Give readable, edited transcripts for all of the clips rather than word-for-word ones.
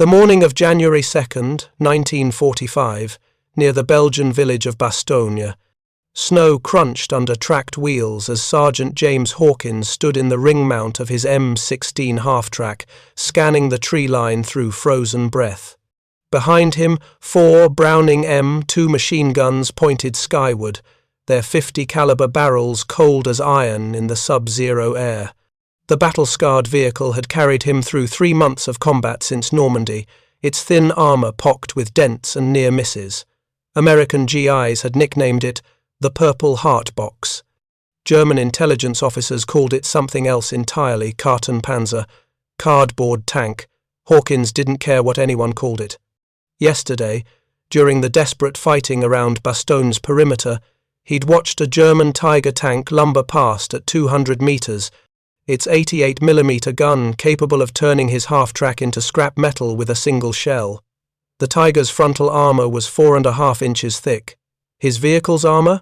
The morning of January 2nd, 1945, near the Belgian village of Bastogne, snow crunched under tracked wheels as Sergeant James Hawkins stood in the ring mount of his M16 Halftrack, scanning the tree line through frozen breath. Behind him, 4 Browning M2 machine guns pointed skyward, their 50-caliber barrels cold as iron in the sub-zero air. The battle-scarred vehicle had carried him through 3 months of combat since Normandy, its thin armour pocked with dents and near misses. American GIs had nicknamed it the Purple Heart Box. German intelligence officers called it something else entirely, Kartenpanzer, cardboard tank. Hawkins didn't care what anyone called it. Yesterday, during the desperate fighting around Bastogne's perimeter, he'd watched a German Tiger tank lumber past at 200 metres, its 88mm gun capable of turning his half-track into scrap metal with a single shell. The Tiger's frontal armour was 4.5 inches thick. His vehicle's armour?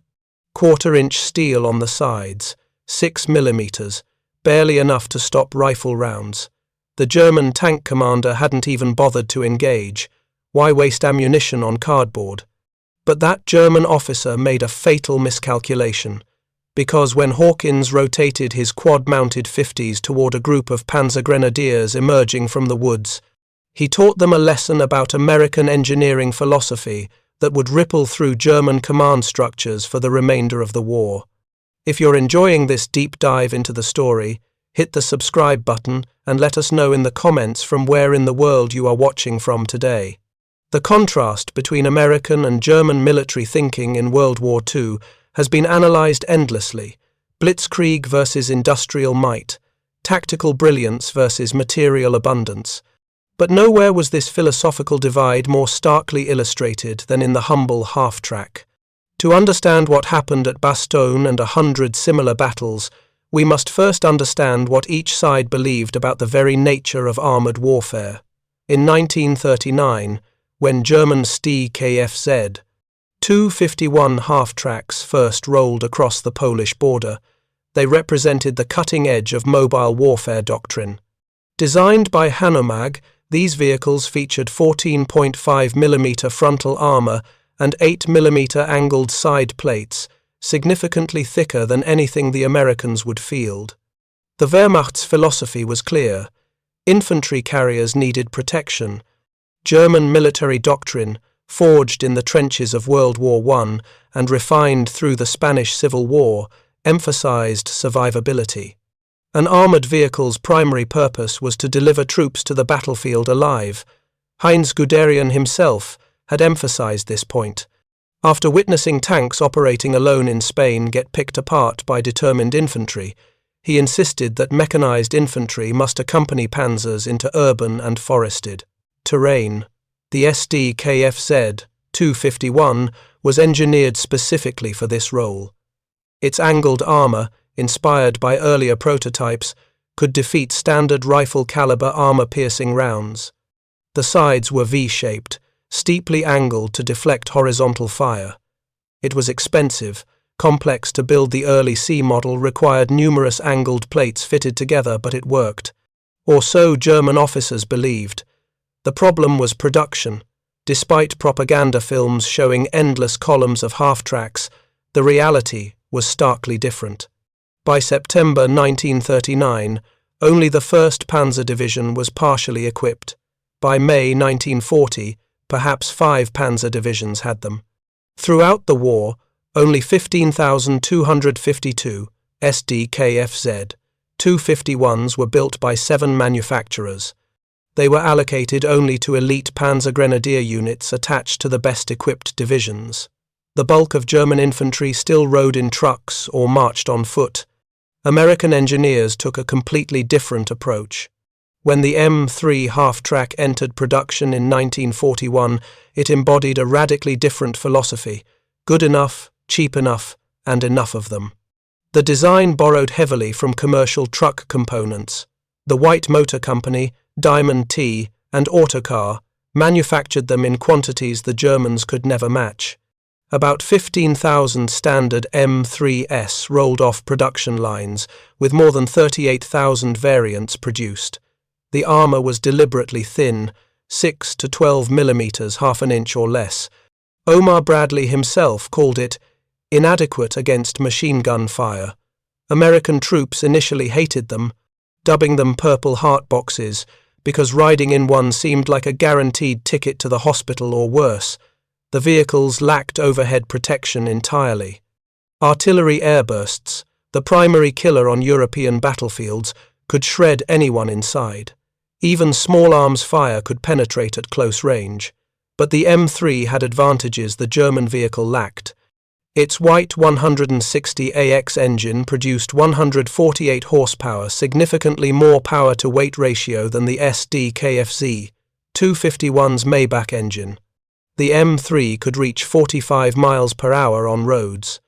1/4-inch steel on the sides, 6mm, barely enough to stop rifle rounds. The German tank commander hadn't even bothered to engage. Why waste ammunition on cardboard? But that German officer made a fatal miscalculation, because when Hawkins rotated his quad-mounted 50s toward a group of Panzer Grenadiers emerging from the woods, he taught them a lesson about American engineering philosophy that would ripple through German command structures for the remainder of the war. If you're enjoying this deep dive into the story, hit the subscribe button and let us know in the comments from where in the world you are watching from today. The contrast between American and German military thinking in World War II has been analysed endlessly. Blitzkrieg versus industrial might, tactical brilliance versus material abundance. But nowhere was this philosophical divide more starkly illustrated than in the humble half-track. To understand what happened at Bastogne and 100 similar battles, we must first understand what each side believed about the very nature of armoured warfare. In 1939, when German ST KFZ 251 half-tracks first rolled across the Polish border, they represented the cutting edge of mobile warfare doctrine. Designed by Hanomag, these vehicles featured 14.5mm frontal armour and 8mm angled side plates, significantly thicker than anything the Americans would field. The Wehrmacht's philosophy was clear. Infantry carriers needed protection. German military doctrine, forged in the trenches of World War I and refined through the Spanish Civil War, emphasized survivability. An armoured vehicle's primary purpose was to deliver troops to the battlefield alive. Heinz Guderian himself had emphasized this point. After witnessing tanks operating alone in Spain get picked apart by determined infantry, he insisted that mechanized infantry must accompany panzers into urban and forested terrain. The SD KFZ 251 was engineered specifically for this role. Its angled armour, inspired by earlier prototypes, could defeat standard rifle-caliber armour-piercing rounds. The sides were V-shaped, steeply angled to deflect horizontal fire. It was expensive, complex to build. The early C model required numerous angled plates fitted together, but it worked. Or so German officers believed. The problem was production. Despite propaganda films showing endless columns of half-tracks, the reality was starkly different. By September 1939, only the 1st Panzer Division was partially equipped. By May 1940, perhaps 5 Panzer Divisions had them. Throughout the war, only 15,252 SD-KFZ 251s were built by 7 manufacturers. They were allocated only to elite Panzer Grenadier units attached to the best-equipped divisions. The bulk of German infantry still rode in trucks or marched on foot. American engineers took a completely different approach. When the M3 Halftrack entered production in 1941, it embodied a radically different philosophy: good enough, cheap enough, and enough of them. The design borrowed heavily from commercial truck components. The White Motor Company, Diamond T, and Autocar manufactured them in quantities the Germans could never match. About 15,000 standard M3s rolled off production lines, with more than 38,000 variants produced. The armour was deliberately thin, 6 to 12 millimeters, half an inch or less. Omar Bradley himself called it inadequate against machine gun fire. American troops initially hated them, dubbing them Purple Heart boxes, because riding in one seemed like a guaranteed ticket to the hospital or worse. The vehicles lacked overhead protection entirely. Artillery airbursts, the primary killer on European battlefields, could shred anyone inside. Even small arms fire could penetrate at close range. But the M3 had advantages the German vehicle lacked. Its white 160AX engine produced 148 horsepower, significantly more power-to-weight ratio than the SD KFZ 251's Maybach engine. The M3 could reach 45 miles per hour on roads.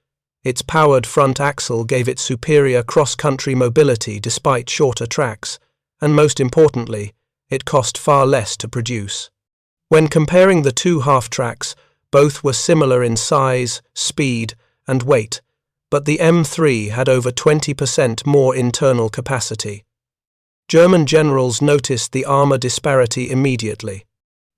Its powered front axle gave it superior cross-country mobility despite shorter tracks, and most importantly, it cost far less to produce. When comparing the two half-tracks, both were similar in size, speed, and weight, but the M3 had over 20% more internal capacity. German generals noticed the armor disparity immediately.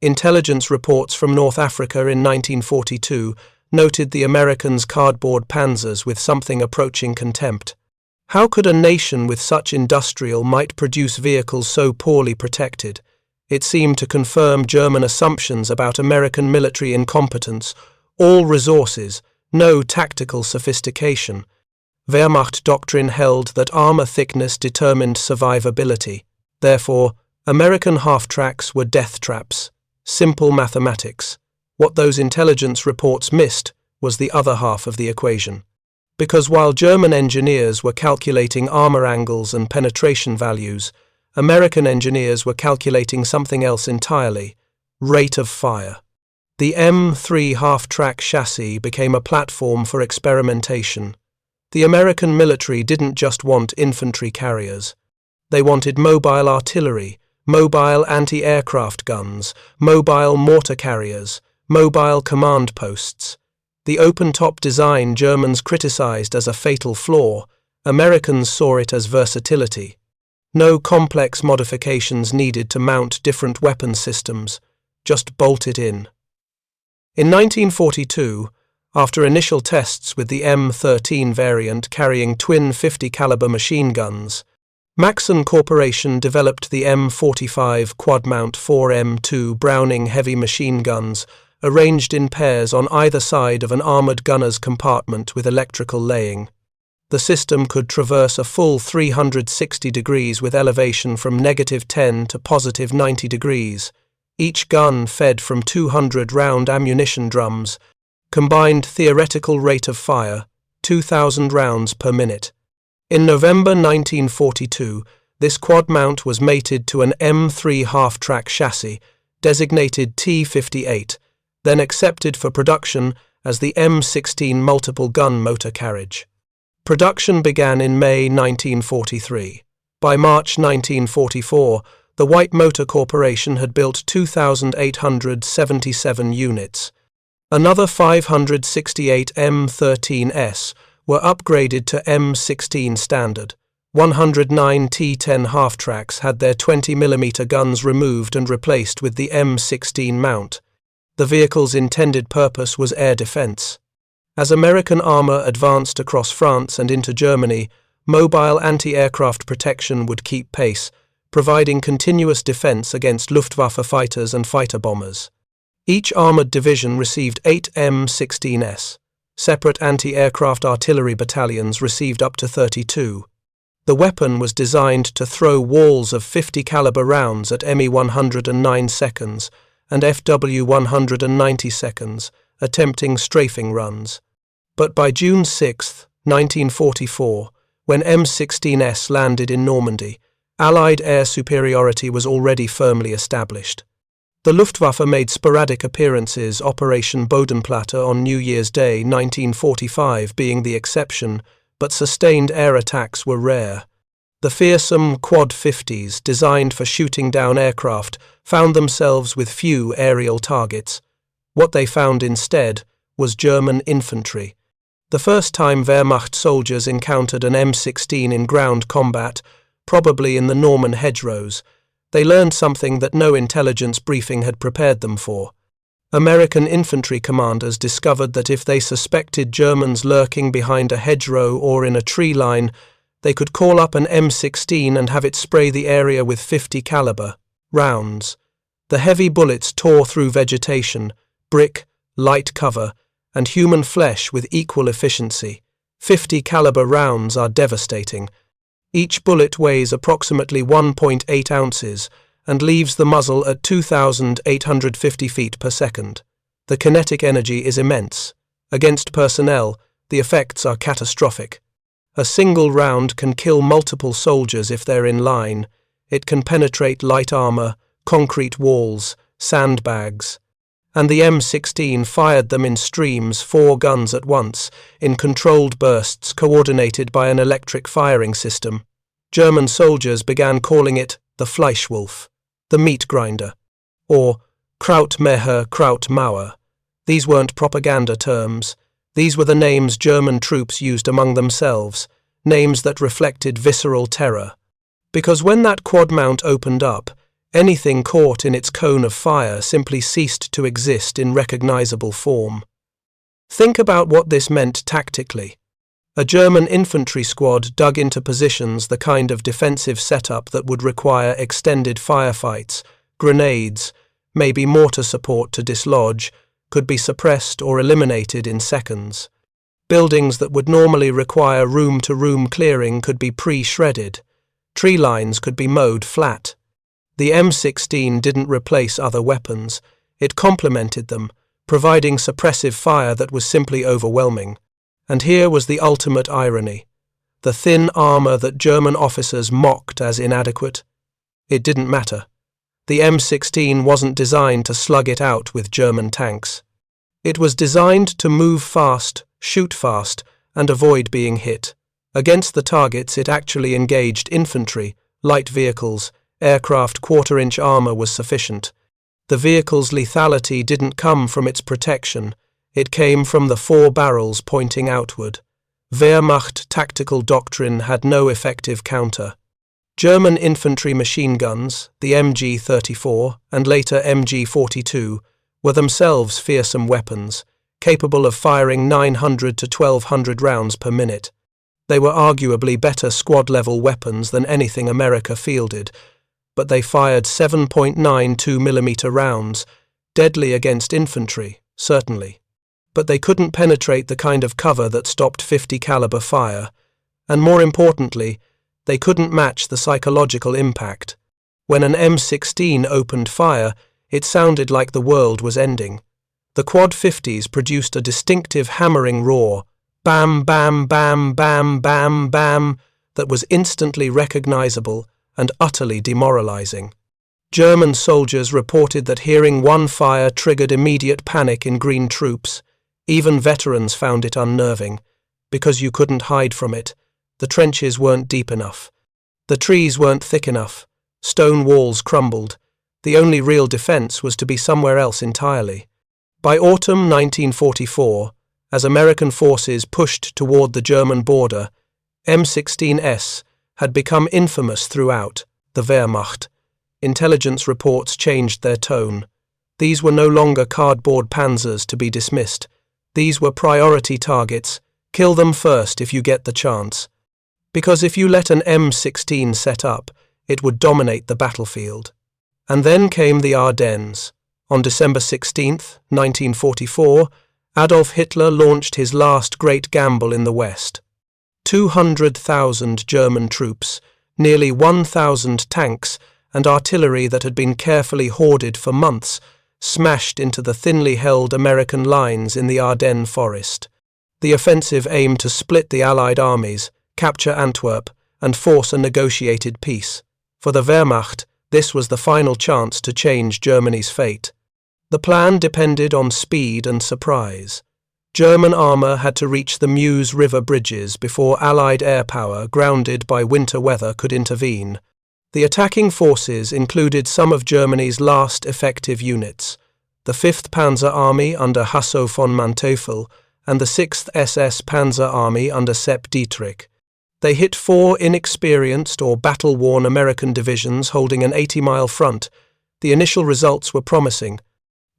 Intelligence reports from North Africa in 1942 noted the Americans' cardboard panzers with something approaching contempt. How could a nation with such industrial might produce vehicles so poorly protected? It seemed to confirm German assumptions about American military incompetence, all resources, no tactical sophistication. Wehrmacht doctrine held that armor thickness determined survivability. Therefore, American half-tracks were death traps. Simple mathematics. What those intelligence reports missed was the other half of the equation. Because while German engineers were calculating armor angles and penetration values, American engineers were calculating something else entirely: rate of fire. The M3 half-track chassis became a platform for experimentation. The American military didn't just want infantry carriers. They wanted mobile artillery, mobile anti-aircraft guns, mobile mortar carriers, mobile command posts. The open-top design Germans criticized as a fatal flaw, Americans saw it as versatility. No complex modifications needed to mount different weapon systems, just bolt it in. In 1942, after initial tests with the M13 variant carrying twin 50-caliber machine guns, Maxon Corporation developed the M45 quad-mount 4M2 Browning heavy machine guns arranged in pairs on either side of an armored gunner's compartment with electrical laying. The system could traverse a full 360 degrees with elevation from -10 to +90 degrees. Each gun fed from 200-round ammunition drums. Combined theoretical rate of fire, 2,000 rounds per minute. In November 1942, this quad mount was mated to an M3 half-track chassis, designated T58, then accepted for production as the M16 multiple gun motor carriage. Production began in May 1943. By March 1944, the White Motor Corporation had built 2,877 units. Another 568 M13s were upgraded to M16 standard. 109 T10 half-tracks had their 20mm guns removed and replaced with the M16 mount. The vehicle's intended purpose was air defense. As American armor advanced across France and into Germany, mobile anti-aircraft protection would keep pace, providing continuous defense against Luftwaffe fighters and fighter bombers. Each armored division received 8 M16s. Separate anti-aircraft artillery battalions received up to 32. The weapon was designed to throw walls of 50-caliber rounds at ME 109 seconds and FW 190 seconds, attempting strafing runs. But by June 6, 1944, when M16s landed in Normandy, Allied air superiority was already firmly established. The Luftwaffe made sporadic appearances, Operation Bodenplatte on New Year's Day 1945 being the exception, but sustained air attacks were rare. The fearsome Quad 50s, designed for shooting down aircraft, found themselves with few aerial targets. What they found instead was German infantry. The first time Wehrmacht soldiers encountered an M16 in ground combat, probably in the Norman hedgerows, They learned something that no intelligence briefing had prepared them for. American infantry commanders discovered that if they suspected Germans lurking behind a hedgerow or in a tree line, they could call up an M16 and have it spray the area with 50 caliber rounds. The heavy bullets tore through vegetation, brick, light cover, and human flesh with equal efficiency. 50 caliber rounds are devastating. Each bullet weighs approximately 1.8 ounces and leaves the muzzle at 2,850 feet per second. The kinetic energy is immense. Against personnel, the effects are catastrophic. A single round can kill multiple soldiers if they're in line. It can penetrate light armor, concrete walls, sandbags. And the M16 fired them in streams, 4 guns at once, in controlled bursts coordinated by an electric firing system. German soldiers began calling it the Fleischwolf, the meat grinder, or Krautmeher, Krautmauer. These weren't propaganda terms. These were the names German troops used among themselves, names that reflected visceral terror. Because when that quad mount opened up, anything caught in its cone of fire simply ceased to exist in recognizable form. Think about what this meant tactically. A German infantry squad dug into positions the kind of defensive setup that would require extended firefights, grenades, maybe mortar support to dislodge, could be suppressed or eliminated in seconds. Buildings that would normally require room-to-room clearing could be pre-shredded. Tree lines could be mowed flat. The M16 didn't replace other weapons. It complemented them, providing suppressive fire that was simply overwhelming. And here was the ultimate irony. The thin armor that German officers mocked as inadequate. It didn't matter. The M16 wasn't designed to slug it out with German tanks. It was designed to move fast, shoot fast, and avoid being hit. Against the targets, it actually engaged infantry, light vehicles, aircraft. Quarter-inch armor was sufficient. The vehicle's lethality didn't come from its protection. It came from the 4 barrels pointing outward. Wehrmacht tactical doctrine had no effective counter. German infantry machine guns, the MG-34 and later MG-42, were themselves fearsome weapons, capable of firing 900 to 1,200 rounds per minute. They were arguably better squad-level weapons than anything America fielded, but they fired 7.92mm rounds, deadly against infantry, certainly. But they couldn't penetrate the kind of cover that stopped 50 caliber fire, and more importantly, they couldn't match the psychological impact. When an M16 opened fire, it sounded like the world was ending. The Quad 50s produced a distinctive hammering roar, bam, bam, bam, bam, bam, bam, that was instantly recognizable and utterly demoralizing. German soldiers reported that hearing one fire triggered immediate panic in green troops. Even veterans found it unnerving, because you couldn't hide from it. The trenches weren't deep enough. The trees weren't thick enough. Stone walls crumbled. The only real defense was to be somewhere else entirely. By autumn 1944, as American forces pushed toward the German border, M16s had become infamous throughout the Wehrmacht. Intelligence reports changed their tone. These were no longer cardboard panzers to be dismissed. These were priority targets. Kill them first if you get the chance. Because if you let an M16 set up, it would dominate the battlefield. And then came the Ardennes. On December 16, 1944, Adolf Hitler launched his last great gamble in the West. 200,000 German troops, nearly 1,000 tanks, and artillery that had been carefully hoarded for months, smashed into the thinly held American lines in the Ardennes forest. The offensive aimed to split the Allied armies, capture Antwerp, and force a negotiated peace. For the Wehrmacht, this was the final chance to change Germany's fate. The plan depended on speed and surprise. German armour had to reach the Meuse River bridges before Allied air power, grounded by winter weather, could intervene. The attacking forces included some of Germany's last effective units, the 5th Panzer Army under Hasso von Manteuffel and the 6th SS Panzer Army under Sepp Dietrich. They hit 4 inexperienced or battle-worn American divisions holding an 80-mile front. The initial results were promising.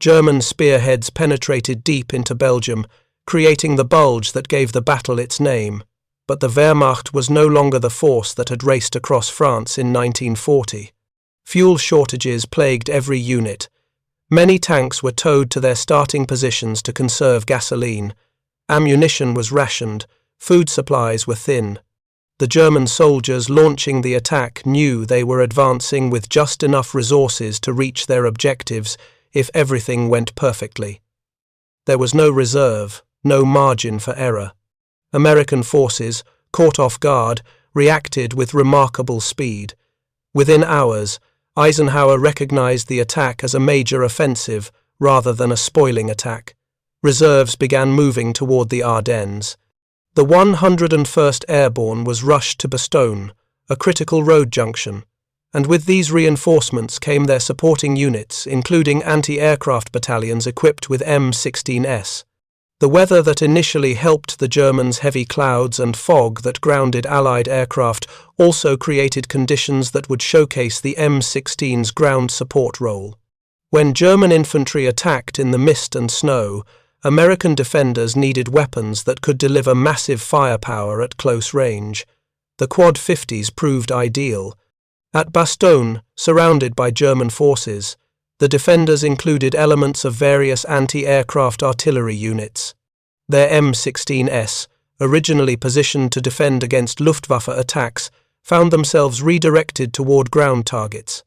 German spearheads penetrated deep into Belgium, creating the bulge that gave the battle its name. But the Wehrmacht was no longer the force that had raced across France in 1940. Fuel shortages plagued every unit. Many tanks were towed to their starting positions to conserve gasoline. Ammunition was rationed, food supplies were thin. The German soldiers launching the attack knew they were advancing with just enough resources to reach their objectives if everything went perfectly. There was no reserve, no margin for error. American forces, caught off guard, reacted with remarkable speed. Within hours, Eisenhower recognized the attack as a major offensive rather than a spoiling attack. Reserves began moving toward the Ardennes. The 101st Airborne was rushed to Bastogne, a critical road junction, and with these reinforcements came their supporting units, including anti-aircraft battalions equipped with M16s. The weather that initially helped the Germans' heavy clouds and fog that grounded Allied aircraft also created conditions that would showcase the M16's ground support role. When German infantry attacked in the mist and snow, American defenders needed weapons that could deliver massive firepower at close range. The Quad 50s proved ideal. At Bastogne, surrounded by German forces, the defenders included elements of various anti-aircraft artillery units. Their M16s, originally positioned to defend against Luftwaffe attacks, found themselves redirected toward ground targets.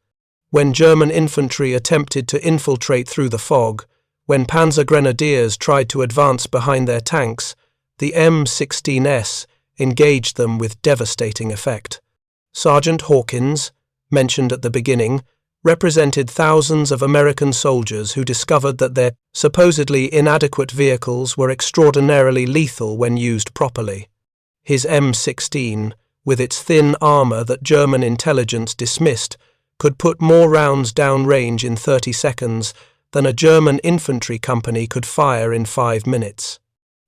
When German infantry attempted to infiltrate through the fog, when Panzer Grenadiers tried to advance behind their tanks, the M16s engaged them with devastating effect. Sergeant Hawkins, mentioned at the beginning, represented thousands of American soldiers who discovered that their supposedly inadequate vehicles were extraordinarily lethal when used properly. His M16, with its thin armor that German intelligence dismissed, could put more rounds downrange in 30 seconds than a German infantry company could fire in 5 minutes.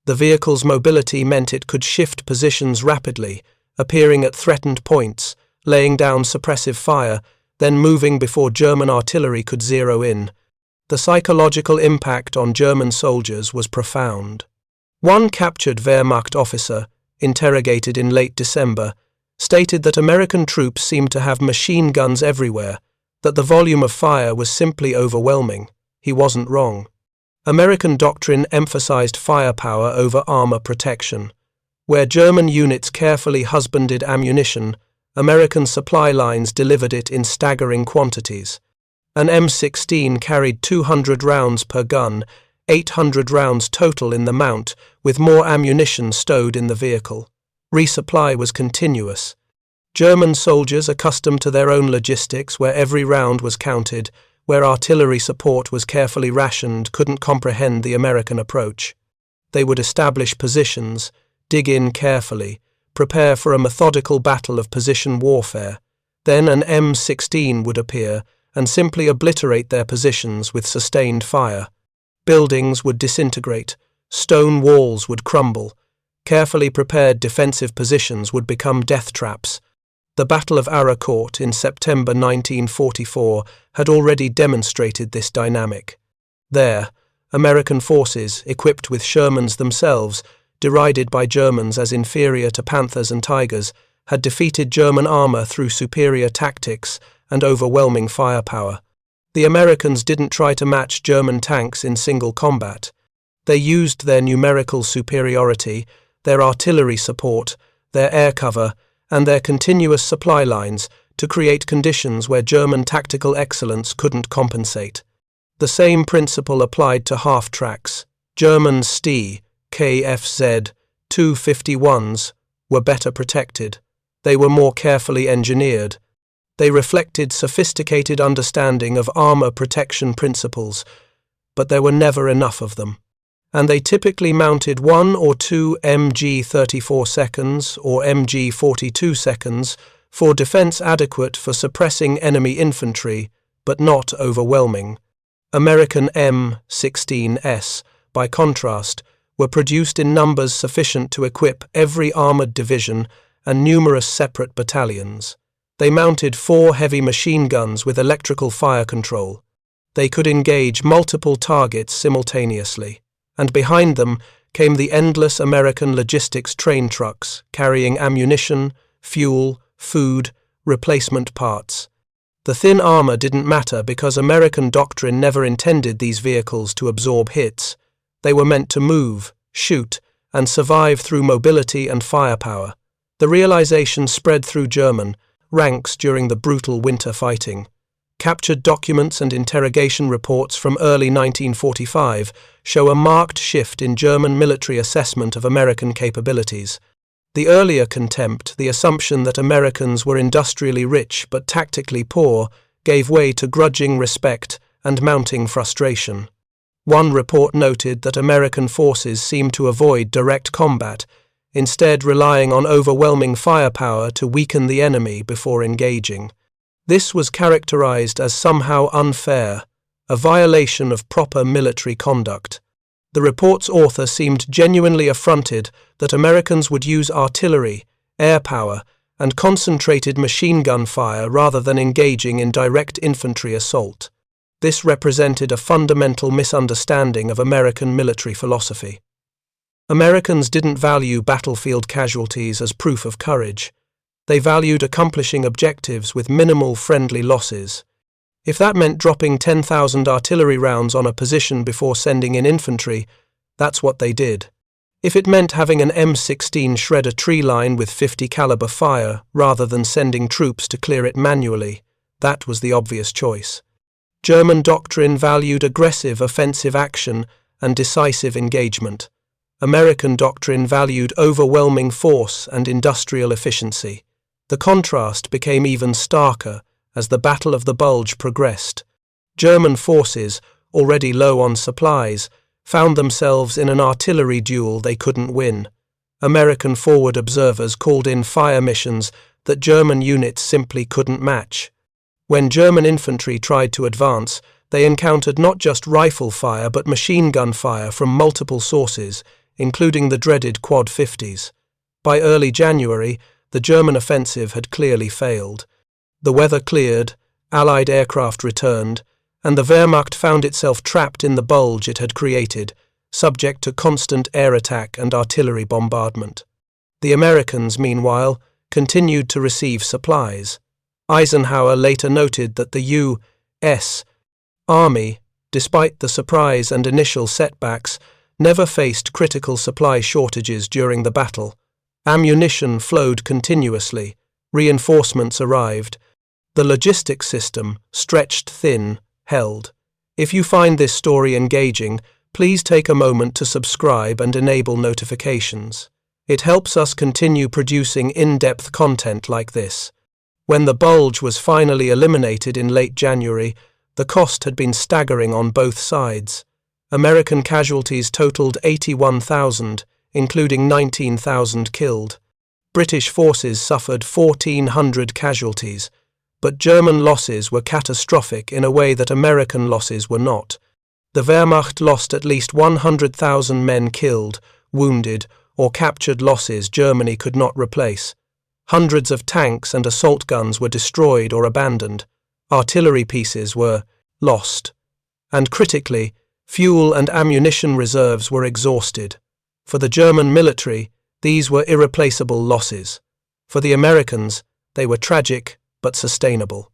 The vehicle's mobility meant it could shift positions rapidly, appearing at threatened points, laying down suppressive fire, then moving before German artillery could zero in. The psychological impact on German soldiers was profound. One captured Wehrmacht officer, interrogated in late December, stated that American troops seemed to have machine guns everywhere, that the volume of fire was simply overwhelming. He wasn't wrong. American doctrine emphasized firepower over armor protection. Where German units carefully husbanded ammunition, American supply lines delivered it in staggering quantities. An M16 carried 200 rounds per gun, 800 rounds total in the mount, with more ammunition stowed in the vehicle. Resupply was continuous. German soldiers accustomed to their own logistics, where every round was counted, where artillery support was carefully rationed, couldn't comprehend the American approach. They would establish positions, dig in carefully, prepare for a methodical battle of position warfare. Then an M16 would appear and simply obliterate their positions with sustained fire. Buildings would disintegrate, stone walls would crumble, carefully prepared defensive positions would become death traps. The Battle of Araucourt in September 1944 had already demonstrated this dynamic. There, American forces, equipped with Shermans themselves, derided by Germans as inferior to Panthers and Tigers, had defeated German armor through superior tactics and overwhelming firepower. The Americans didn't try to match German tanks in single combat. They used their numerical superiority, their artillery support, their air cover, and their continuous supply lines to create conditions where German tactical excellence couldn't compensate. The same principle applied to half-tracks. German ST, KFZ 251s were better protected. They were more carefully engineered. They reflected sophisticated understanding of armor protection principles, but there were never enough of them. And they typically mounted 1 or 2 MG 34 seconds or MG 42 seconds for defense adequate for suppressing enemy infantry, but not overwhelming. American M16s, by contrast, were produced in numbers sufficient to equip every armored division and numerous separate battalions. They mounted 4 heavy machine guns with electrical fire control. They could engage multiple targets simultaneously, and behind them came the endless American logistics train trucks carrying ammunition, fuel, food, replacement parts. The thin armor didn't matter because American doctrine never intended these vehicles to absorb hits. They were meant to move, shoot, and survive through mobility and firepower. The realization spread through German ranks during the brutal winter fighting. Captured documents and interrogation reports from early 1945 show a marked shift in German military assessment of American capabilities. The earlier contempt, the assumption that Americans were industrially rich but tactically poor, gave way to grudging respect and mounting frustration. One report noted that American forces seemed to avoid direct combat, instead relying on overwhelming firepower to weaken the enemy before engaging. This was characterized as somehow unfair, a violation of proper military conduct. The report's author seemed genuinely affronted that Americans would use artillery, air power, and concentrated machine gun fire rather than engaging in direct infantry assault. This represented a fundamental misunderstanding of American military philosophy. Americans didn't value battlefield casualties as proof of courage. They valued accomplishing objectives with minimal friendly losses. If that meant dropping 10,000 artillery rounds on a position before sending in infantry, that's what they did. If it meant having an M16 shred a tree line with 50 caliber fire rather than sending troops to clear it manually, that was the obvious choice. German doctrine valued aggressive offensive action and decisive engagement. American doctrine valued overwhelming force and industrial efficiency. The contrast became even starker as the Battle of the Bulge progressed. German forces, already low on supplies, found themselves in an artillery duel they couldn't win. American forward observers called in fire missions that German units simply couldn't match. When German infantry tried to advance, they encountered not just rifle fire but machine gun fire from multiple sources, including the dreaded Quad 50s. By early January, the German offensive had clearly failed. The weather cleared, Allied aircraft returned, and the Wehrmacht found itself trapped in the bulge it had created, subject to constant air attack and artillery bombardment. The Americans, meanwhile, continued to receive supplies. Eisenhower later noted that the U.S. Army, despite the surprise and initial setbacks, never faced critical supply shortages during the battle. Ammunition flowed continuously, reinforcements arrived. The logistics system, stretched thin, held. If you find this story engaging, please take a moment to subscribe and enable notifications. It helps us continue producing in-depth content like this. When the bulge was finally eliminated in late January, the cost had been staggering on both sides. American casualties totaled 81,000, including 19,000 killed. British forces suffered 1,400 casualties, but German losses were catastrophic in a way that American losses were not. The Wehrmacht lost at least 100,000 men killed, wounded, or captured, losses Germany could not replace. Hundreds of tanks and assault guns were destroyed or abandoned. Artillery pieces were lost. And critically, fuel and ammunition reserves were exhausted. For the German military, these were irreplaceable losses. For the Americans, they were tragic but sustainable.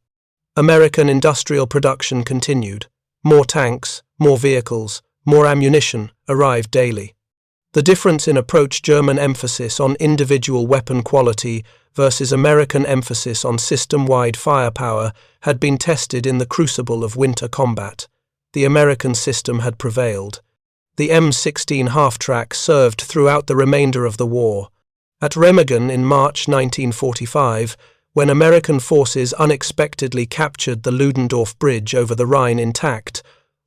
American industrial production continued. More tanks, more vehicles, more ammunition arrived daily. The difference in approach, German emphasis on individual weapon quality versus American emphasis on system-wide firepower, had been tested in the crucible of winter combat. The American system had prevailed. The M16 Halftrack served throughout the remainder of the war. At Remagen in March 1945, when American forces unexpectedly captured the Ludendorff Bridge over the Rhine intact,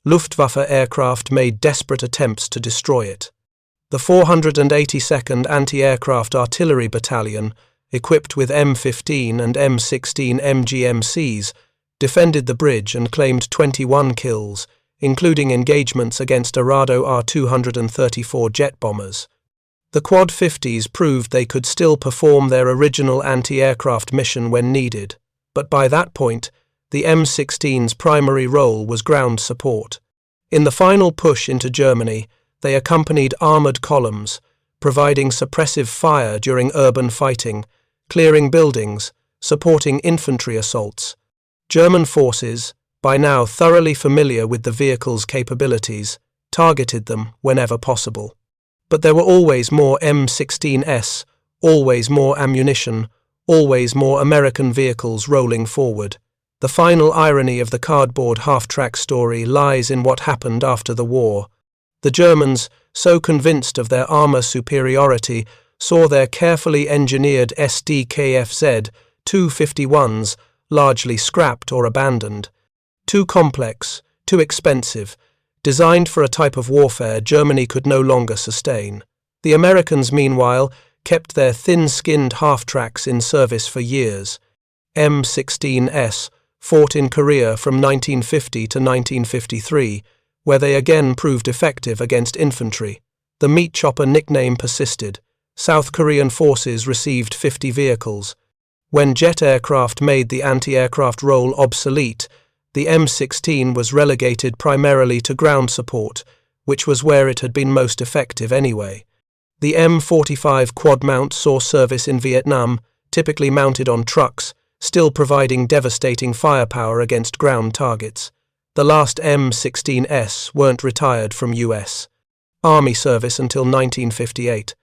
Luftwaffe aircraft made desperate attempts to destroy it. The 482nd Anti-Aircraft Artillery Battalion, equipped with M15 and M16 MGMCs, defended the bridge and claimed 21 kills, including engagements against Arado R-234 jet bombers. The Quad 50s proved they could still perform their original anti-aircraft mission when needed, but by that point, the M16's primary role was ground support. In the final push into Germany, they accompanied armoured columns, providing suppressive fire during urban fighting, clearing buildings, supporting infantry assaults. German forces, by now thoroughly familiar with the vehicle's capabilities, targeted them whenever possible. But there were always more M16s, always more ammunition, always more American vehicles rolling forward. The final irony of the cardboard half-track story lies in what happened after the war. The Germans, so convinced of their armour superiority, saw their carefully engineered SDKFZ 251s largely scrapped or abandoned. Too complex, too expensive, designed for a type of warfare Germany could no longer sustain. The Americans, meanwhile, kept their thin-skinned half-tracks in service for years. M16s fought in Korea from 1950 to 1953, where they again proved effective against infantry. The meat chopper nickname persisted. South Korean forces received 50 vehicles. When jet aircraft made the anti-aircraft role obsolete, the M16 was relegated primarily to ground support, which was where it had been most effective anyway. The M45 quad mount saw service in Vietnam, typically mounted on trucks, still providing devastating firepower against ground targets. The last M16s weren't retired from US Army service until 1958.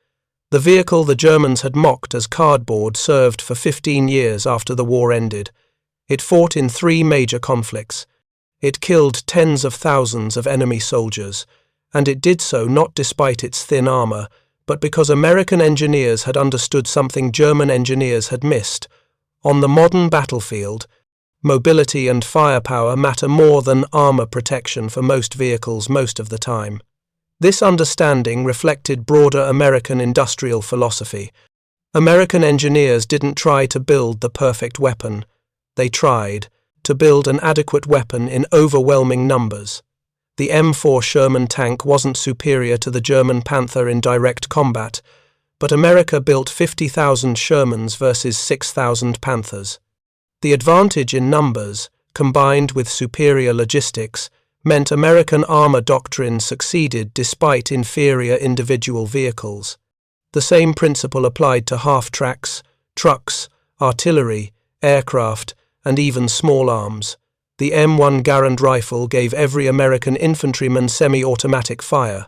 The vehicle the Germans had mocked as cardboard served for 15 years after the war ended. It fought in 3 major conflicts. It killed tens of thousands of enemy soldiers, and it did so not despite its thin armour, but because American engineers had understood something German engineers had missed. On the modern battlefield, mobility and firepower matter more than armour protection for most vehicles most of the time. This understanding reflected broader American industrial philosophy. American engineers didn't try to build the perfect weapon. They tried to build an adequate weapon in overwhelming numbers. The M4 Sherman tank wasn't superior to the German Panther in direct combat, but America built 50,000 Shermans versus 6,000 Panthers. The advantage in numbers, combined with superior logistics, meant American armour doctrine succeeded despite inferior individual vehicles. The same principle applied to half-tracks, trucks, artillery, aircraft, and even small arms. The M1 Garand rifle gave every American infantryman semi-automatic fire.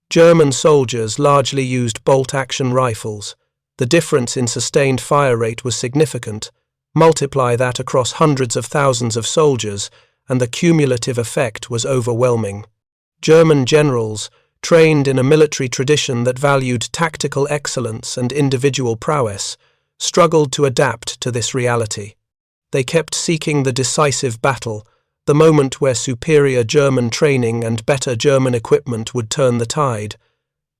German soldiers largely used bolt-action rifles. The difference in sustained fire rate was significant. Multiply that across hundreds of thousands of soldiers, and the cumulative effect was overwhelming. German generals, trained in a military tradition that valued tactical excellence and individual prowess, struggled to adapt to this reality. They kept seeking the decisive battle, the moment where superior German training and better German equipment would turn the tide.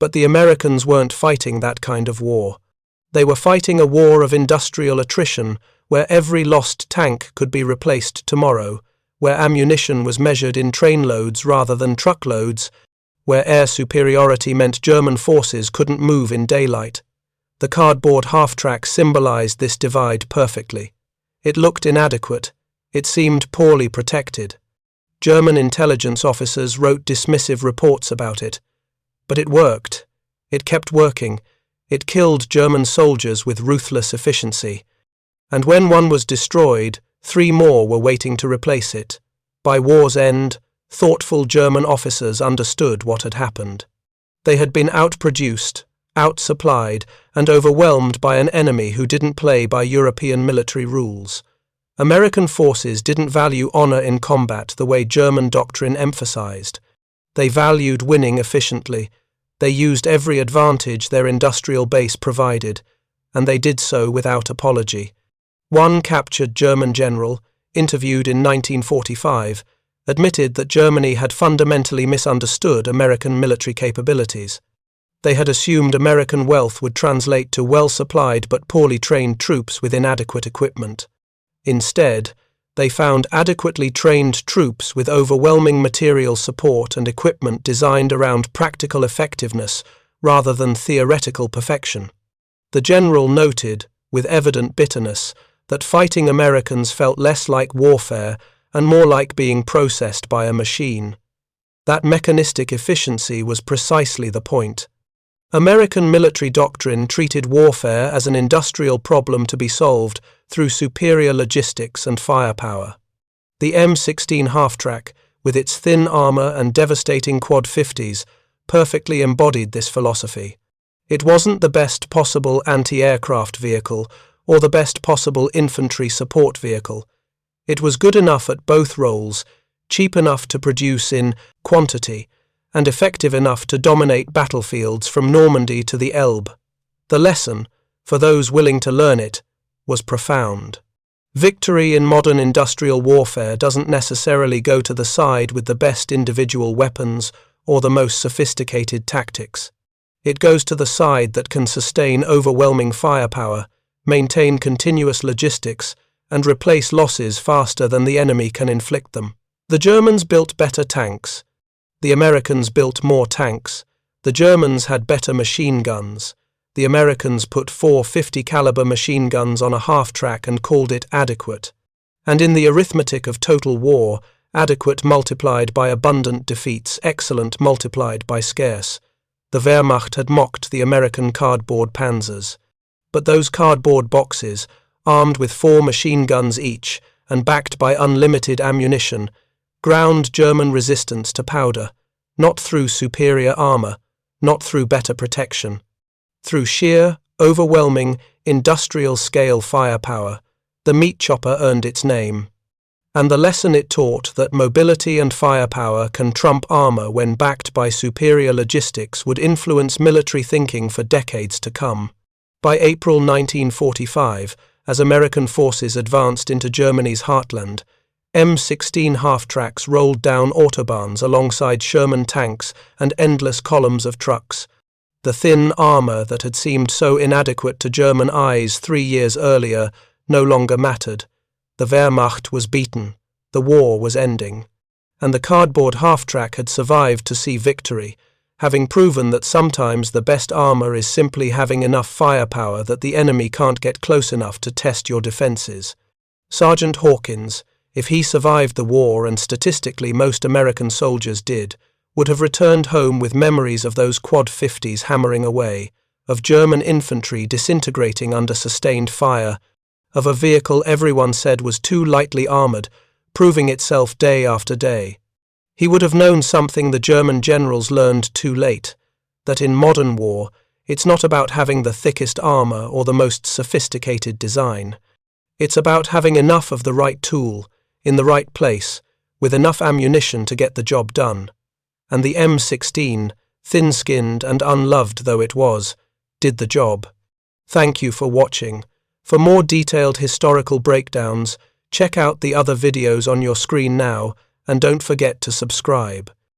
But the Americans weren't fighting that kind of war. They were fighting a war of industrial attrition, where every lost tank could be replaced tomorrow, where ammunition was measured in trainloads rather than truckloads, where air superiority meant German forces couldn't move in daylight. The cardboard half-track symbolized this divide perfectly. It looked inadequate. It seemed poorly protected. German intelligence officers wrote dismissive reports about it. But it worked. It kept working. It killed German soldiers with ruthless efficiency. And when one was destroyed, 3 more were waiting to replace it. By war's end, thoughtful German officers understood what had happened. They had been outproduced, outsupplied, and overwhelmed by an enemy who didn't play by European military rules. American forces didn't value honor in combat the way German doctrine emphasized. They valued winning efficiently. They used every advantage their industrial base provided, and they did so without apology. One captured German general, interviewed in 1945, admitted that Germany had fundamentally misunderstood American military capabilities. They had assumed American wealth would translate to well-supplied but poorly trained troops with inadequate equipment. Instead, they found adequately trained troops with overwhelming material support and equipment designed around practical effectiveness rather than theoretical perfection. The general noted, with evident bitterness, that fighting Americans felt less like warfare and more like being processed by a machine. That mechanistic efficiency was precisely the point. American military doctrine treated warfare as an industrial problem to be solved through superior logistics and firepower. The M16 Halftrack, with its thin armor and devastating quad 50s, perfectly embodied this philosophy. It wasn't the best possible anti-aircraft vehicle or the best possible infantry support vehicle. It was good enough at both roles, cheap enough to produce in quantity, and effective enough to dominate battlefields from Normandy to the Elbe. The lesson, for those willing to learn it, was profound. Victory in modern industrial warfare doesn't necessarily go to the side with the best individual weapons or the most sophisticated tactics. It goes to the side that can sustain overwhelming firepower, maintain continuous logistics, and replace losses faster than the enemy can inflict them. The Germans built better tanks. The Americans built more tanks. The Germans had better machine guns. The Americans put 4 50 caliber machine guns on a half-track and called it adequate. And in the arithmetic of total war, adequate multiplied by abundant defeats excellent multiplied by scarce. The Wehrmacht had mocked the American cardboard panzers. But those cardboard boxes, armed with 4 machine guns each and backed by unlimited ammunition, ground German resistance to powder, not through superior armor, not through better protection. Through sheer, overwhelming, industrial-scale firepower, the meat chopper earned its name. And the lesson it taught that mobility and firepower can trump armor when backed by superior logistics would influence military thinking for decades to come. By April 1945, as American forces advanced into Germany's heartland, M16 half-tracks rolled down autobahns alongside Sherman tanks and endless columns of trucks. The thin armor that had seemed so inadequate to German eyes 3 years earlier no longer mattered. The Wehrmacht was beaten, the war was ending, and the cardboard half-track had survived to see victory, having proven that sometimes the best armor is simply having enough firepower that the enemy can't get close enough to test your defenses. Sergeant Hawkins, if he survived the war, and statistically most American soldiers did, would have returned home with memories of those quad 50s hammering away, of German infantry disintegrating under sustained fire, of a vehicle everyone said was too lightly armored, proving itself day after day. He would have known something the German generals learned too late, that in modern war, it's not about having the thickest armor or the most sophisticated design. It's about having enough of the right tool, in the right place, with enough ammunition to get the job done. And the M16, thin-skinned and unloved though it was, did the job. Thank you for watching. For more detailed historical breakdowns, check out the other videos on your screen now, and don't forget to subscribe.